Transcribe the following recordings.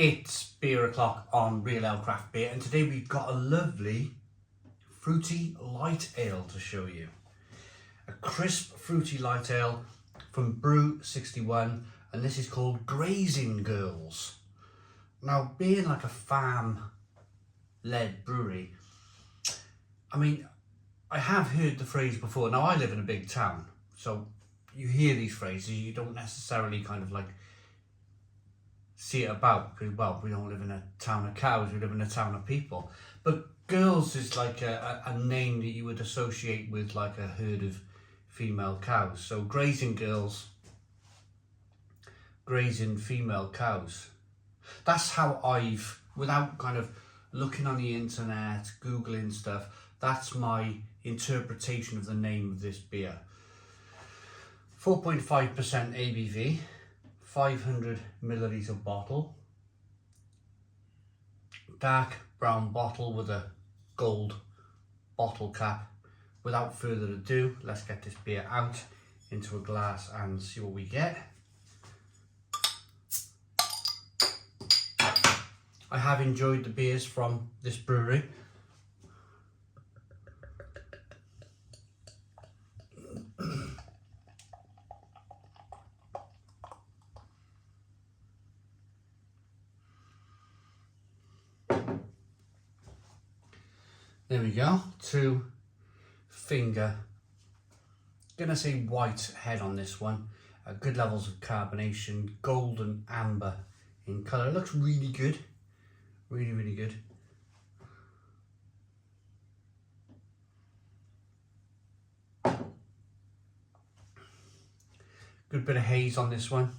It's beer o'clock on Real Ale Craft Beer, and today we've got a lovely fruity light ale to show you. A crisp fruity light ale from Brew 61, and this is called Grazing Girls. Now, being like a farm-led brewery, I mean, I have heard the phrase before. Now, I live in a big town, so you hear these phrases, you don't necessarily kind of like see it about, because, well, we don't live in a town of cows, we live in a town of people. But girls is like a name that you would associate with like a herd of female cows. So grazing girls, grazing female cows. That's how I've, without kind of looking on the internet, Googling stuff, that's my interpretation of the name of this beer. 4.5% ABV. 500 milliliter bottle, dark brown bottle with a gold bottle cap. Without further ado, let's get this beer out into a glass and see what we get. I have enjoyed the beers from this brewery. There we go, 2 finger, gonna say white head on this one. Good levels of carbonation, golden amber in colour. It looks really good, really good. Good bit of haze on this one.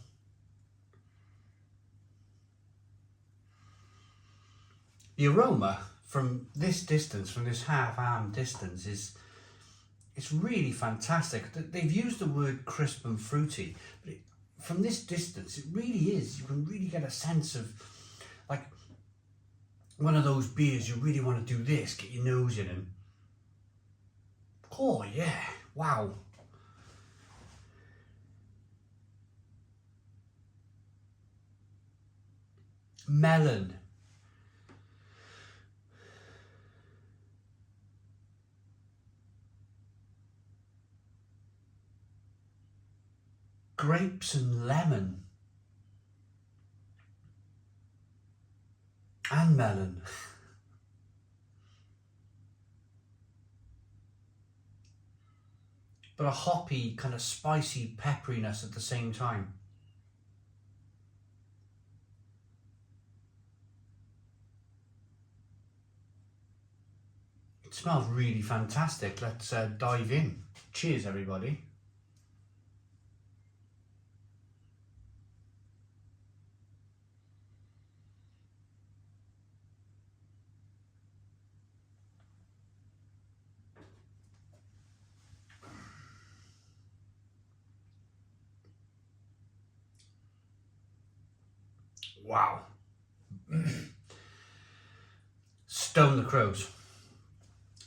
The aroma from this distance, from this half-arm distance, it's really fantastic. They've used the word crisp and fruity, but from this distance, it really is. You can really get a sense of like one of those beers you really want to do this, get your nose in and, oh yeah, wow. Melon. Grapes and lemon. And melon. But a hoppy, kind of spicy pepperiness at the same time. It smells really fantastic. Let's dive in. Cheers, everybody. Wow. Stone the Crows.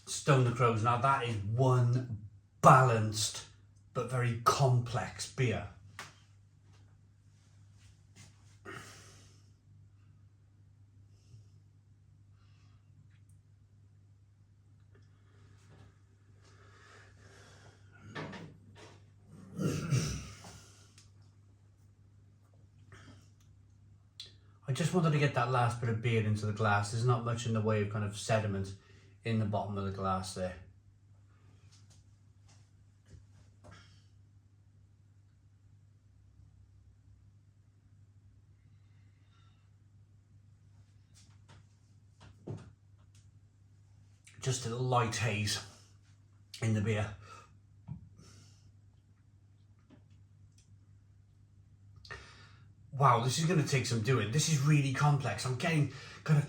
Stone the Crows. Now that is one balanced but very complex beer. I just wanted to get that last bit of beer into the glass. There's not much in the way of kind of sediment in the bottom of the glass there. Just a light haze in the beer. Wow, this is going to take some doing. This is really complex. I'm getting kind of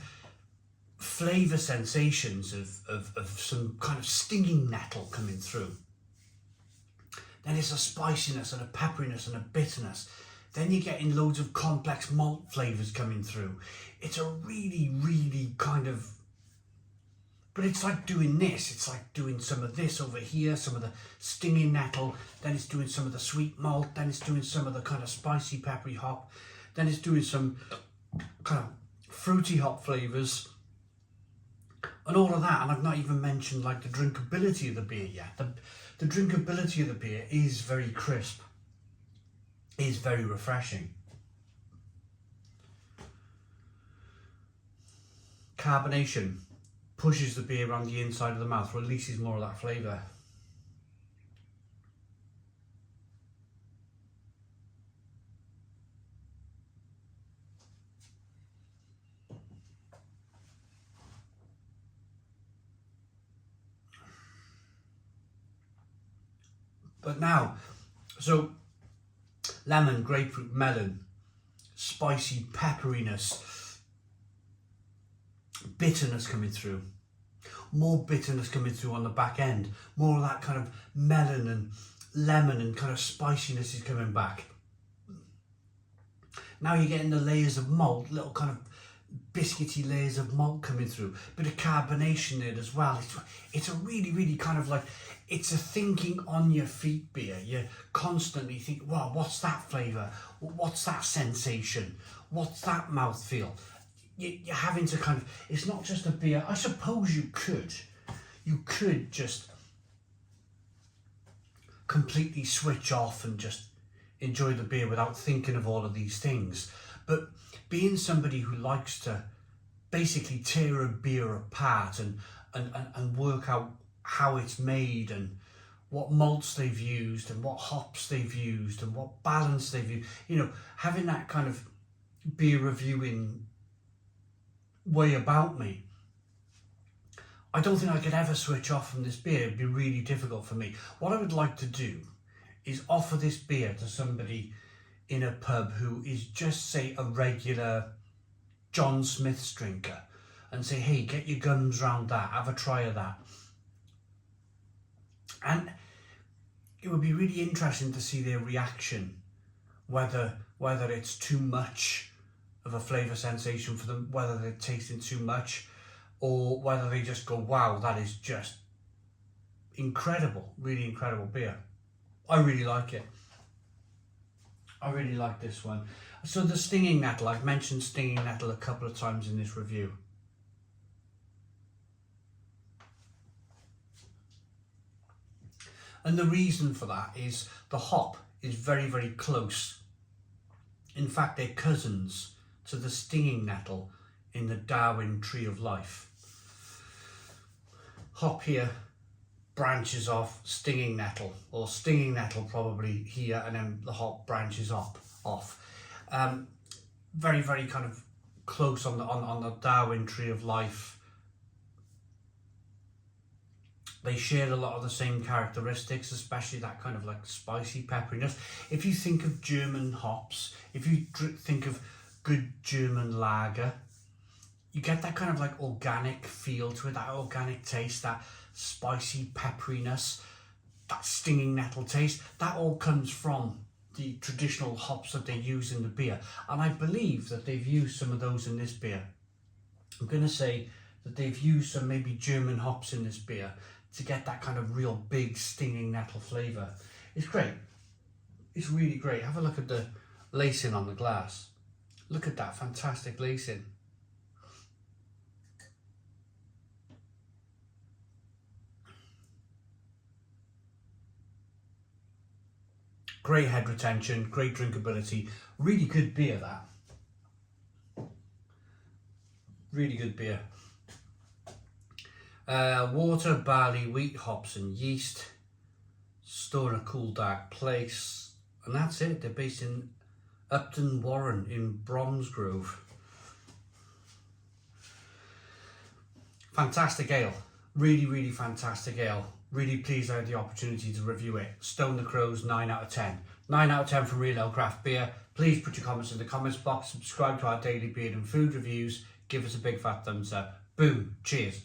flavour sensations of some kind of stinging nettle coming through. Then it's a spiciness and a pepperiness and a bitterness. Then you're getting loads of complex malt flavours coming through. It's a really kind of, but it's like doing this. It's like doing some of this over here, some of the stinging nettle, then it's doing some of the sweet malt, then it's doing some of the kind of spicy peppery hop, then it's doing some kind of fruity hop flavours and all of that. And I've not even mentioned like the drinkability of the beer yet. The drinkability of the beer is very crisp, is very refreshing. Carbonation pushes the beer around the inside of the mouth, releases more of that flavour. But now, so lemon, grapefruit, melon, spicy pepperiness, bitterness coming through. More bitterness coming through on the back end. More of that kind of melon and lemon and kind of spiciness is coming back. Now you're getting the layers of malt, little kind of biscuity layers of malt coming through. Bit of carbonation there as well. It's a really, really kind of like, it's a thinking on your feet beer. You constantly think, wow, what's that flavour? What's that sensation? What's that mouthfeel? You're having to kind of, it's not just a beer. I suppose you could just completely switch off and just enjoy the beer without thinking of all of these things. But being somebody who likes to basically tear a beer apart and work out how it's made and what malts they've used and what hops they've used and what balance they've used, you know, having that kind of beer reviewing way about me, I don't think I could ever switch off from this beer. It'd be really difficult for me. What I would like to do is offer this beer to somebody in a pub who is just, say, a regular John Smith's drinker, and say, hey, get your gums round that, have a try of that. And it would be really interesting to see their reaction, whether it's too much of a flavour sensation for them, whether they're tasting too much, or whether they just go, wow, that is just incredible, really incredible beer. I really like it. I really like this one. So the stinging nettle, I've mentioned stinging nettle a couple of times in this review. And the reason for that is the hop is very, very close. In fact, they're cousins to the stinging nettle in the Darwin tree of life. Hop here branches off stinging nettle, or stinging nettle probably here, and then the hop branches off. Very, very kind of close on the Darwin tree of life. They share a lot of the same characteristics, especially that kind of like spicy pepperiness. If you think of German hops, if you think of good German lager, you get that kind of like organic feel to it, that organic taste, that spicy pepperiness, that stinging nettle taste. That all comes from the traditional hops that they use in the beer. And I believe that they've used some of those in this beer. I'm going to say that they've used some maybe German hops in this beer to get that kind of real big stinging nettle flavour. It's great. It's really great. Have a look at the lacing on the glass. Look at that fantastic lacing. Great head retention, great drinkability, really good beer that. Really good beer. Water, barley, wheat, hops and yeast. Store in a cool, dark place. And that's it. They're based in Upton Warren in Bromsgrove. Fantastic ale. Really, really fantastic ale. Really pleased I had the opportunity to review it. Stone the Crows, 9 out of 10. 9 out of 10 from Real Ale Craft Beer. Please put your comments in the comments box. Subscribe to our daily beer and food reviews. Give us a big fat thumbs up. Boom. Cheers.